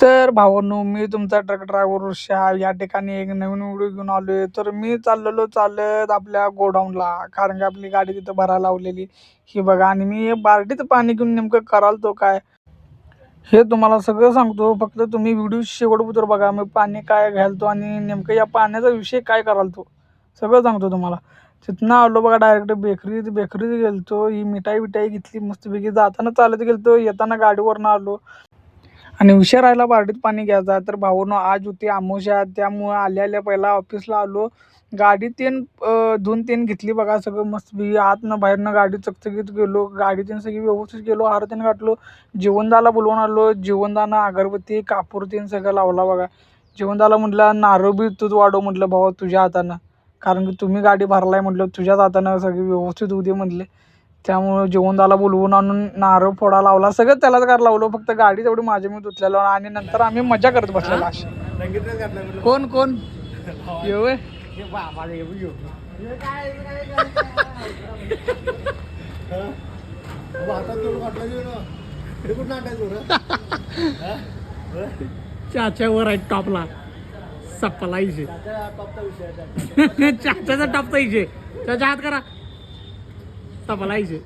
तर भावांनो, मी तुमचा ट्रक ड्रायव्हर ऋषा या ठिकाणी एक नवीन व्हिडिओ घेऊन आलोय. तर मी चाललेलो चालत आपल्या गोडाऊनला, कारण की आपली गाडी तिथं भरायला लावलेली ही बघा. आणि मी हे बाल्टीचं पाणी घेऊन नेमकं करालतो काय हे तुम्हाला सगळं सांगतो. फक्त तुम्ही व्हिडिओ शेवटपर्यंत बघा. मी पाणी काय घालतो आणि नेमकं या पाण्याचा विषय काय करालतो सगळं सांगतो तुम्हाला. तिथनं आलो बघा डायरेक्ट बेकरीत गेलतो. ही मिठाई घेतली मस्तपैकी. जाताना चालत गेलतो, येताना गाडीवरनं आलो. आणि विषय राहिला बार्डीत पाणी घ्यायचा. तर भाऊनो, आज होती अमावस्या, त्यामुळं आल्या पहिला ऑफिसला आलो. गाडी तेन धुवून तेन घेतली बघा. सगळं मस्तपैकी आतनं बाहेरनं गाडी चकचकीत गेलो. गाडी तेन सगळी व्यवस्थित गेलो. हार तेन घातलो. जीवनदाला बोलवून आलो. जीवनदानं अगरबत्ती कापूर तेन सगळं लावला बघा. जीवनदाला म्हटलं नारळ बी तूच वाढव म्हटलं भावा तुझ्या हातानं, कारण की तुम्ही गाडी भरलाय म्हटलं तुझ्याच हातानं सगळी व्यवस्थित होऊ दे म्हटले. त्यामुळं जीवनदाला बोलवून आणून नारळ फोडा लावला. सगळं त्यालाच करायला लावलं. फक्त गाडी तेवढी माझ्या मी धुतलेलो आणि नंतर आम्ही मजा करत बसलेलो अशी. कोण येऊ चाच्यावर आहे टॉपला सप्लायचे चाच्याचा टॉप पाहिजे. त्याच्या हात करा सप्लायचे.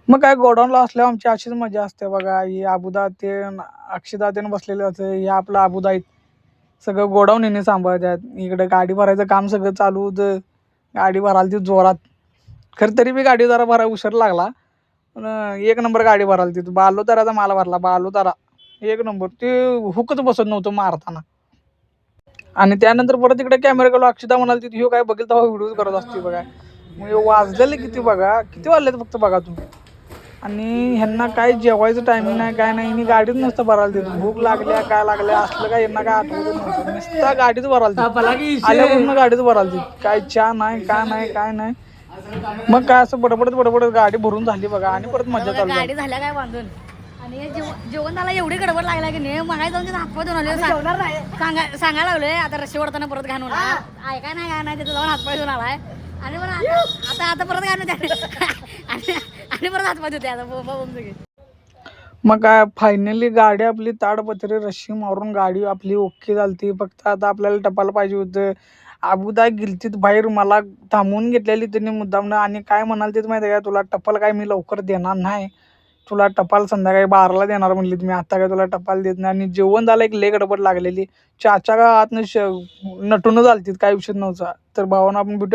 मग काय गोडाऊनला असल्यावर आमची अशीच मजा असते बघा. ही अबुदा ते अक्षदा तेन बसलेले असते. हे आपलं अबुदा आहेत. सगळं गोडाऊन येणे सांभाळतात. इकडे गाडी भरायचं काम सगळं चालू होतं. गाडी भरायला ती जोरात. खरं तरी बी गाडी जरा भरा उशीर लागला. पण एक नंबर गाडी भरायला ती. बालोताराचा माल भरला. बालोतारा एक नंबर. ते हुकच बसत नव्हतं मारताना. आणि त्यानंतर परत इकडे कॅमेरा गेलो. अक्षदा म्हणाली ती ह्यो काय बघेल तेव्हा व्हिडिओ करत असते बघा. मग वाजलेले किती बघा, किती वाजलेत फक्त बघा तुम्ही. आणि ह्यांना काय जेवायचं टायमिंग नाही काय नाही. गाडीच नसतं भरायला देत. भूक लागल्या काय लागल्या असलं काय यांना काय आठवत नव्हतं. नुसता गाडीच भरायला देत. आल्यापासून गाडीच भरायला देत. काय चहा नाही काय नाही. मग काय असं बडबडत गाडी भरून झाली बघा. आणि परत मजा चालू गाडी झाल्या काय बांधून. आणि जेवणाला एवढी गडबड लागला की नाही. मग जाऊन हातपाय धुवून आले. सांगायला लागलोय आता रशी वरताना परत घाण होणार. काय नाही तिथे जाऊन हातपाय धुवून आलाय. आणि परत आता परत घाण होते. आणि परत हातपाय धुते आता सगळे. मग काय फायनली गाडी आपली ताडपत्री रशी मारून गाडी आपली ओके झालती. फक्त आता आपल्याला टपाल पाहिजे होतं. अबुदा गिलतीत बाहेर मला थांबवून घेतलेली त्यांनी मुद्दामनं. आणि काय म्हणाल तेच माहिती आहे का, तुला टपाल काय मी लवकर देणार नाही, तुला टपाल संध्याकाळी 12ला देणार म्हणली. मी आता काय तुला टपाल देत नाही. आणि जेवण झालं एक लय गडबड लागलेली. चाचा का आतनं नटून झालतीत, काय विषय नव्हता. तर भावानं आपण